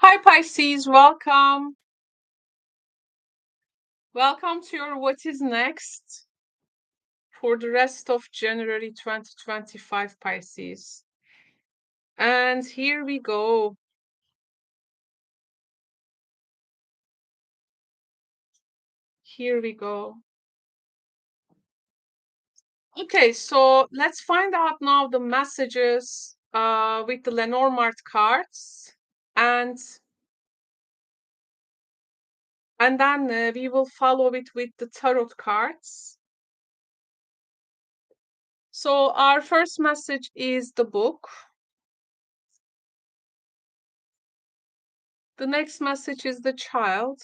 Hi Pisces, welcome. Welcome to your What is Next for the rest of January 2025 Pisces. And here we go. Here we go. Okay, so let's find out now the messages with the Lenormand cards and then we will follow it with the tarot cards. So our first message is the book. The next message is the child.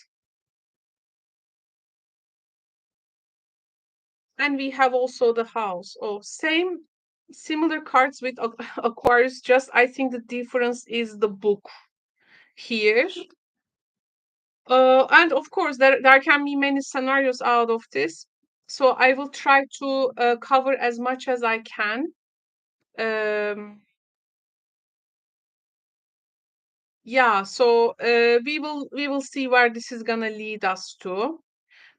And we have also the house. Oh, similar cards with Aquarius, just I think the difference is the book here. And of course, there can be many scenarios out of this. So I will try to cover as much as I can. Yeah, so we will see where this is gonna lead us to.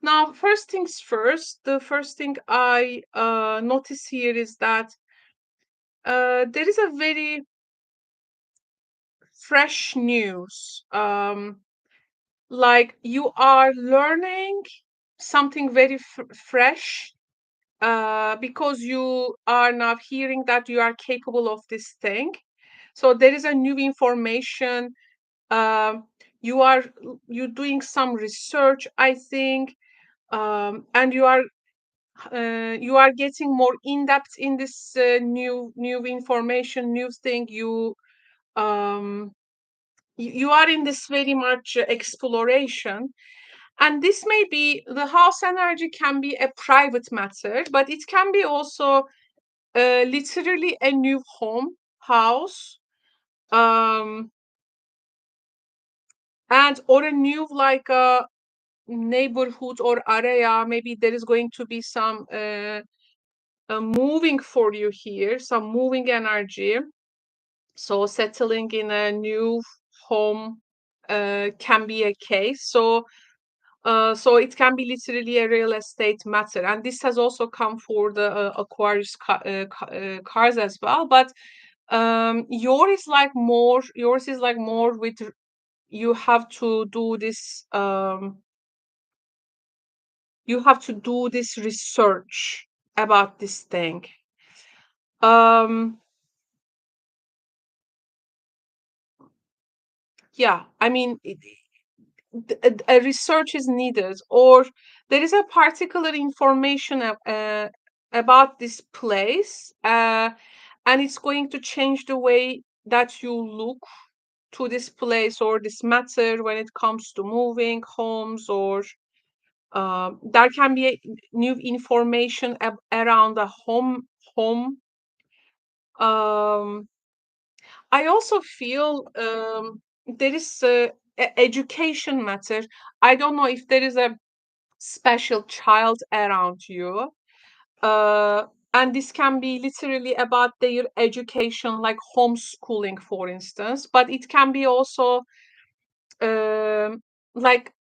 Now, first things first, the first thing I notice here is that there is a very fresh news. Like you are learning something very fresh because you are now hearing that you are capable of this thing. So there is a new information. Um, you doing some research, I think, and you are getting more in depth in this new information, new thing. You are in this very much exploration, and this may be the house energy can be a private matter, but it can be also literally a new home house, um and or a new like a neighborhood or area. Maybe there is going to be some moving for you here, some moving energy. So settling in a new home can be a case. So it can be literally a real estate matter, and this has also come for the Aquarius cars as well. But yours is like more with you have to do this. You have to do this research about this thing. Um, yeah, I mean, a research is needed, or there is a particular information about this place, and it's going to change the way that you look to this place or this matter when it comes to moving homes, or there can be new information around the home. um, I also feel there is education matter. I don't know if there is a special child around you, uh, and this can be literally about their education, like homeschooling, for instance. But it can be also like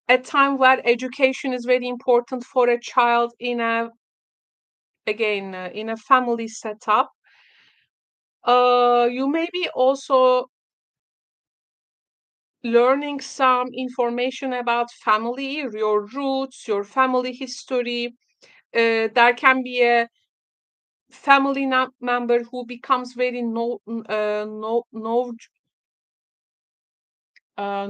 a time where education is very important for a child in a again in a family setup. You may be also learning some information about family, your roots, your family history. There can be a family member who becomes very uh,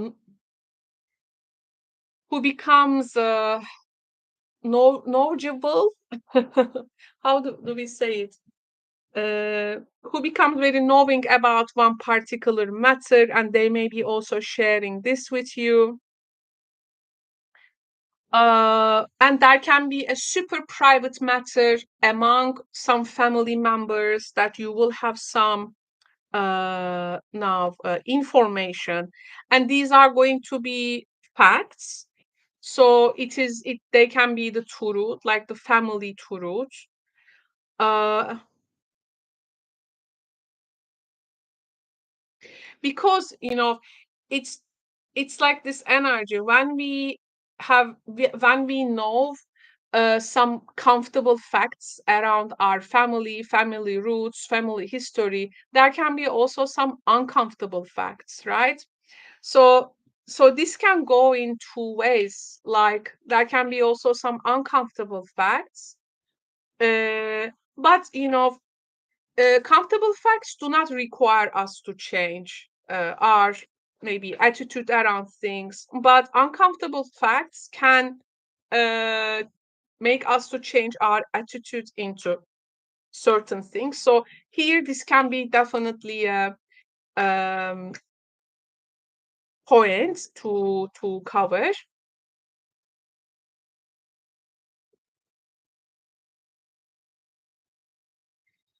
who becomes knowledgeable. How do we say it? Who becomes very knowing about one particular matter, and they may be also sharing this with you. And there can be a super private matter among some family members that you will have some now information, and these are going to be facts. So they can be the truth, like the family truth. Uh, because it's it's like this energy when when we know some comfortable facts around our family roots, family history. There can be also some uncomfortable facts, right? So this can go in two ways. Like there can be also some uncomfortable facts, uh, but comfortable facts do not require us to change our maybe attitude around things, but uncomfortable facts can uh, make us to change our attitude into certain things. So here, this can be definitely a um, point to cover.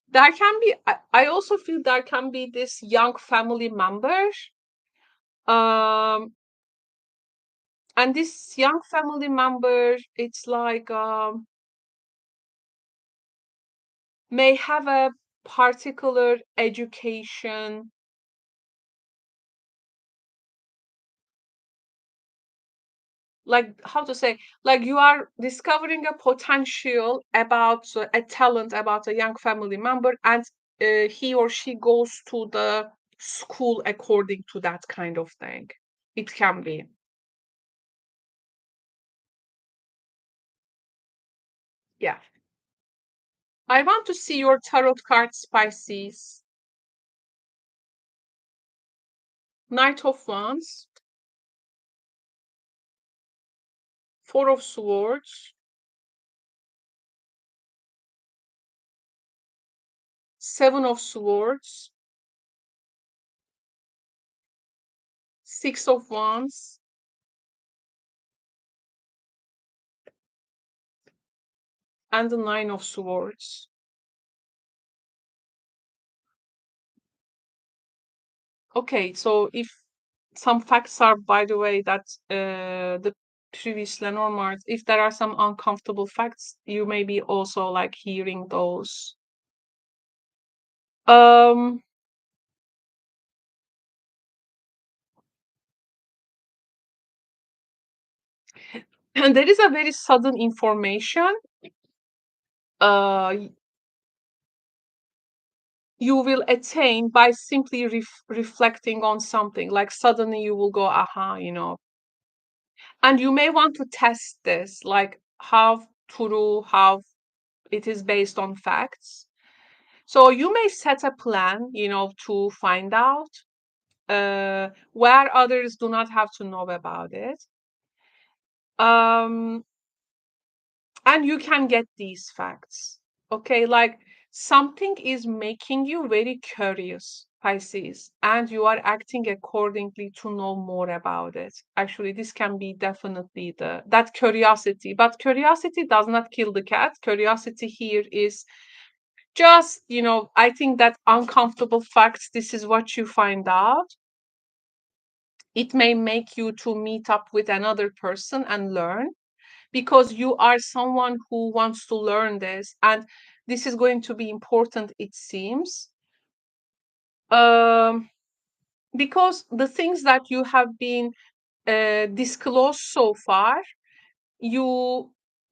There can be. I also feel there can be this young family member, um, and this young family member, it's like may have a particular education, like how to say, like you are discovering a potential about a talent about a young family member, and he or she goes to the school according to that kind of thing. It can be. Yeah. I want to see your tarot cards, Pisces. Knight of Wands, Four of Swords, Seven of Swords, Six of Wands, and the Nine of Swords. Okay, so if some facts are, by the way, that the previous Lenormand, if there are some uncomfortable facts, you may be also like hearing those. Um, and there is a very sudden information. Uh, you will attain by simply reflecting on something. Like suddenly you will go, aha, and you may want to test this, like how true, how it is based on facts. So you may set a plan, to find out where others do not have to know about it. Um, and you can get these facts. Okay, like something is making you very curious, Pisces, and you are acting accordingly to know more about it. Actually, this can be definitely that curiosity, but curiosity does not kill the cat. Curiosity here is just, I think that uncomfortable facts, this is what you find out. It may make you to meet up with another person and learn, because you are someone who wants to learn this, and this is going to be important, it seems. um, because the things that you have been disclosed so far, you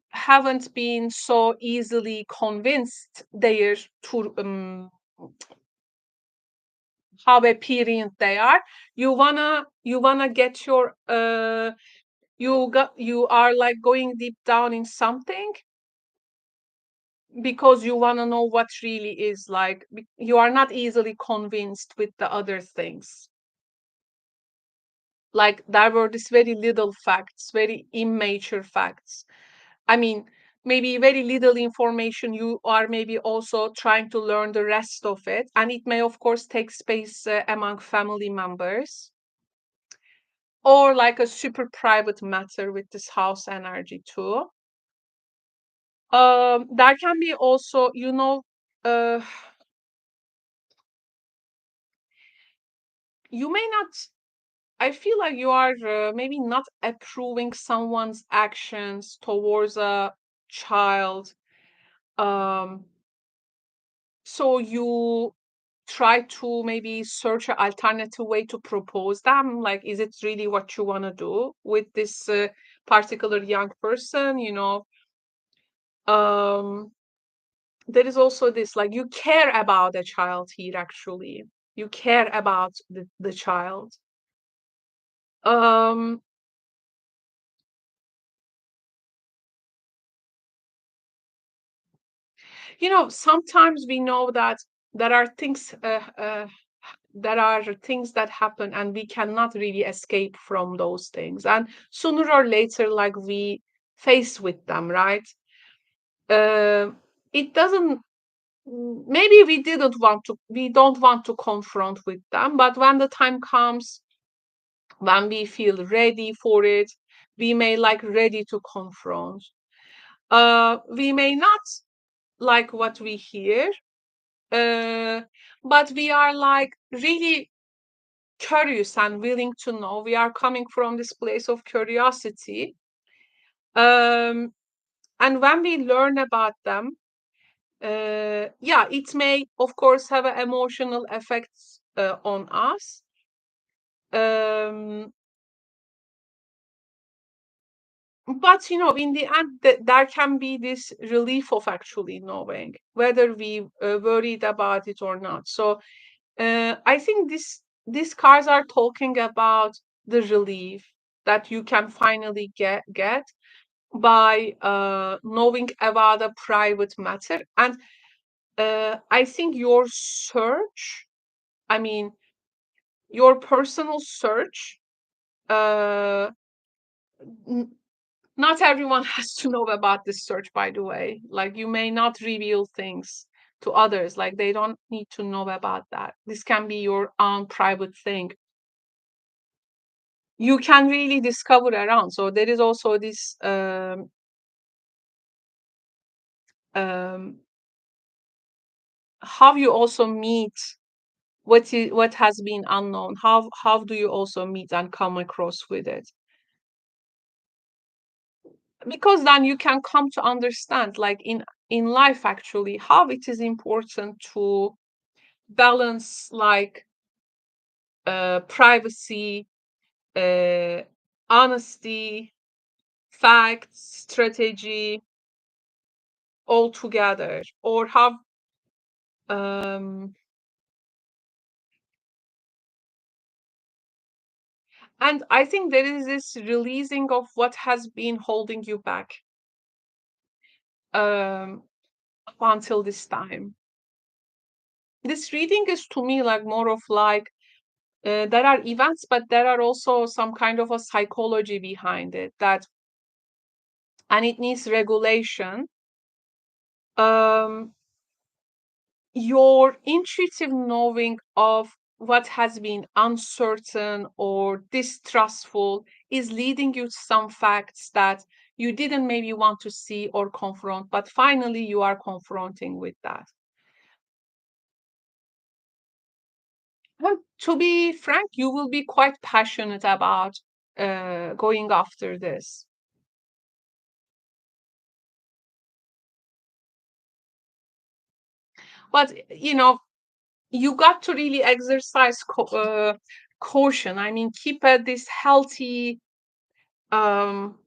haven't been so easily convinced they are to how appearing they are. You wanna get your you are like going deep down in something, because you want to know what really is like. You are not easily convinced with the other things. Like there were these very little facts, very immature facts. I mean, maybe very little information. You are maybe also trying to learn the rest of it, and it may of course take space among family members, or like a super private matter with this house energy too. That can be also, uh, you may not, I feel like you are maybe not approving someone's actions towards a child. Um, so you try to maybe search an alternative way to propose them? Like, is it really what you want to do with this particular young person? Um, there is also this, like, you care about the child here, actually. You care about the child. Um, sometimes we know that there are things that happen and we cannot really escape from those things, and sooner or later, like, we face with them, right? uh, it doesn't Maybe we don't want to confront with them, but when the time comes, when we feel ready for it, we may like ready to confront. We may not like what we hear, uh, but we are like really curious and willing to know. We are coming from this place of curiosity. Um, and when we learn about them, yeah, it may, of course, have an emotional effects on us. Um, but in the end, there can be this relief of actually knowing whether we worried about it or not. So I think these cards are talking about the relief that you can finally get by knowing about a private matter. And I think your search, I mean, your personal search, uh, n- not everyone has to know about this search, by the way. Like, you may not reveal things to others, like, they don't need to know about that. This can be your own private thing. You can really discover around. So there is also this um, how you also meet what has been unknown. How do you also meet and come across with it? Because then you can come to understand, like, in life, actually, how it is important to balance, like, privacy, uh, honesty, facts, strategy, all together, or how um and I think there is this releasing of what has been holding you back um up until this time. This reading is, to me, like, more of like, there are events, but there are also some kind of a psychology behind it, that, and it needs regulation. Um, your intuitive knowing of what has been uncertain or distrustful is leading you to some facts that you didn't maybe want to see or confront, but finally you are confronting with that. Well, to be frank, you will be quite passionate about going after this. But you got to really exercise caution. I mean, keep this healthy um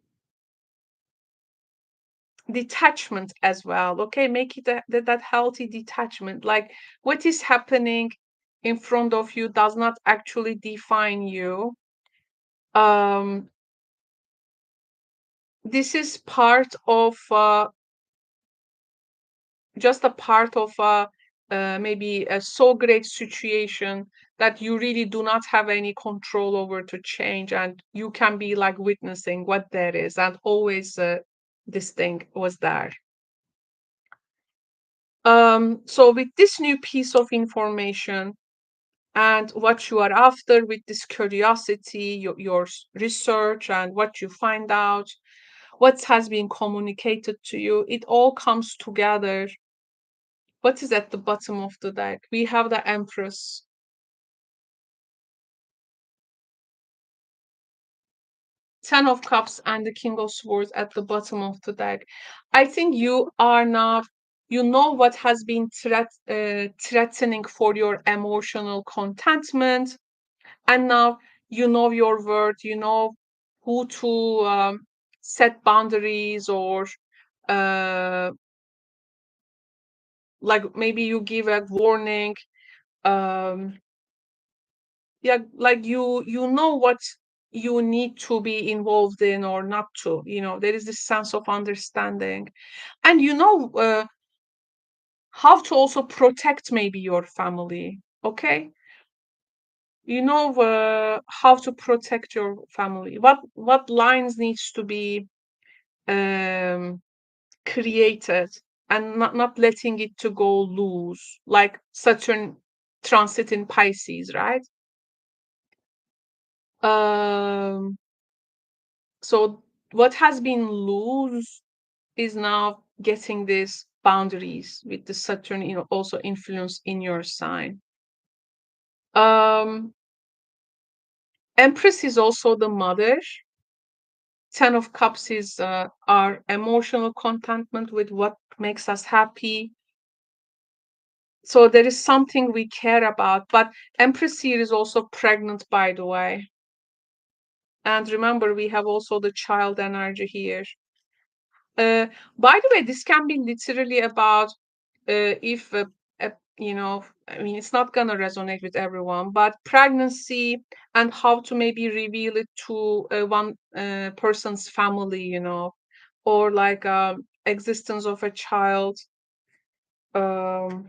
detachment as well. Okay, make it that healthy detachment. Like, what is happening in front of you does not actually define you. um this is part of just a part of maybe a so great situation that you really do not have any control over to change, and you can be like witnessing what there is, and always this thing was there. So with this new piece of information and what you are after, with this curiosity, your research, and what you find out, what has been communicated to you, it all comes together. What is at the bottom of the deck? We have the Empress, 10 of Cups, and the King of Swords at the bottom of the deck. I think you are not, you know what has been threatening for your emotional contentment, and now you know your worth, you know who to set boundaries, or uh, like maybe you give a warning. um yeah, like you know what you need to be involved in or not to, there is this sense of understanding, and how to also protect maybe your family. Okay, how to protect your family, what lines needs to be um created, and not letting it to go loose, like Saturn transit in Pisces, right? um so what has been loose is now getting these boundaries with the Saturn, also influence in your sign. um Empress is also the mother. Ten of Cups is our emotional contentment with what makes us happy. So there is something we care about. But Empress here is also pregnant, by the way. And remember, we have also the child energy here. Uh, by the way, this can be literally about if I mean, it's not gonna resonate with everyone, but pregnancy and how to maybe reveal it to one person's family, or like existence of a child, um,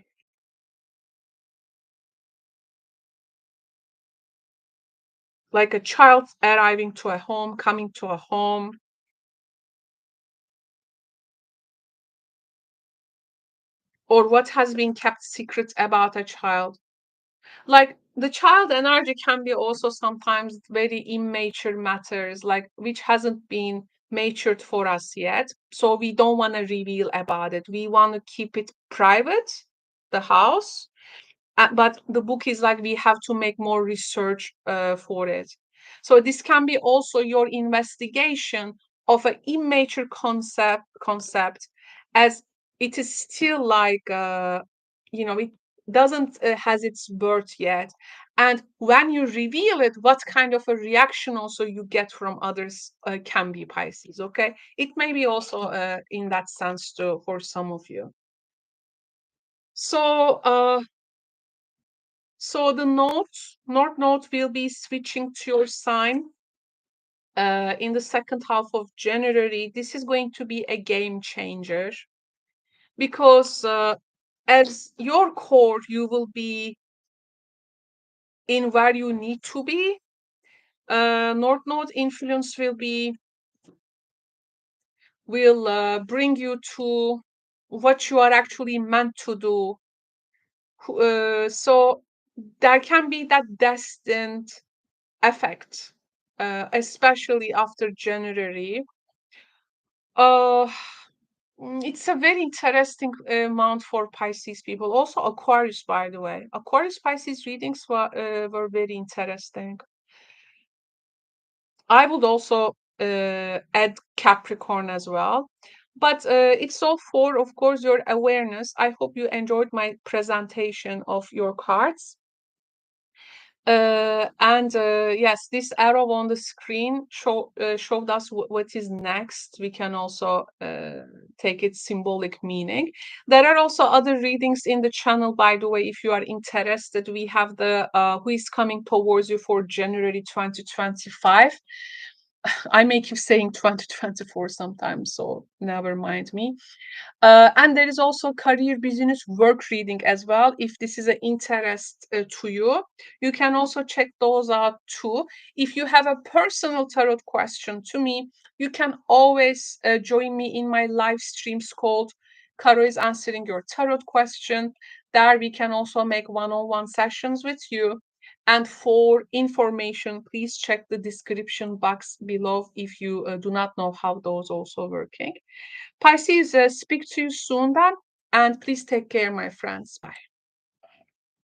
like a child arriving to a home, coming to a home, or what has been kept secret about a child. Like the child energy can be also sometimes very immature matters, like which hasn't been matured for us yet. So we don't want to reveal about it. We want to keep it private, the house. But the book is like we have to make more research for it. So this can be also your investigation of an immature concept, as it is still like it doesn't has its birth yet. And when you reveal it, what kind of a reaction also you get from others can be Pisces. Okay, it may be also in that sense too for some of you. So the North Node will be switching to your sign in the second half of January. This is going to be a game changer because as your core, you will be in where you need to be. North Node influence will bring you to what you are actually meant to do. So there can be that destined effect, especially after January. Uh, it's a very interesting month for Pisces people. Also, Aquarius, by the way. Aquarius Pisces readings were very interesting. I would also add Capricorn as well. But it's all for, of course, your awareness. I hope you enjoyed my presentation of your cards. And yes, this arrow on the screen showed us what is next. We can also take its symbolic meaning. There are also other readings in the channel, by the way, if you are interested. We have the Who is Coming Towards You for January 2025. I may keep saying 2024 sometimes, so never mind me. And there is also career, business, work reading as well. If this is an interest to you, you can also check those out too. If you have a personal tarot question to me, you can always join me in my live streams called Caro is Answering Your Tarot Question. There we can also make one-on-one sessions with you. And for information, please check the description box below if you do not know how those also working. Pisces, speak to you soon then, and please take care, my friends. Bye.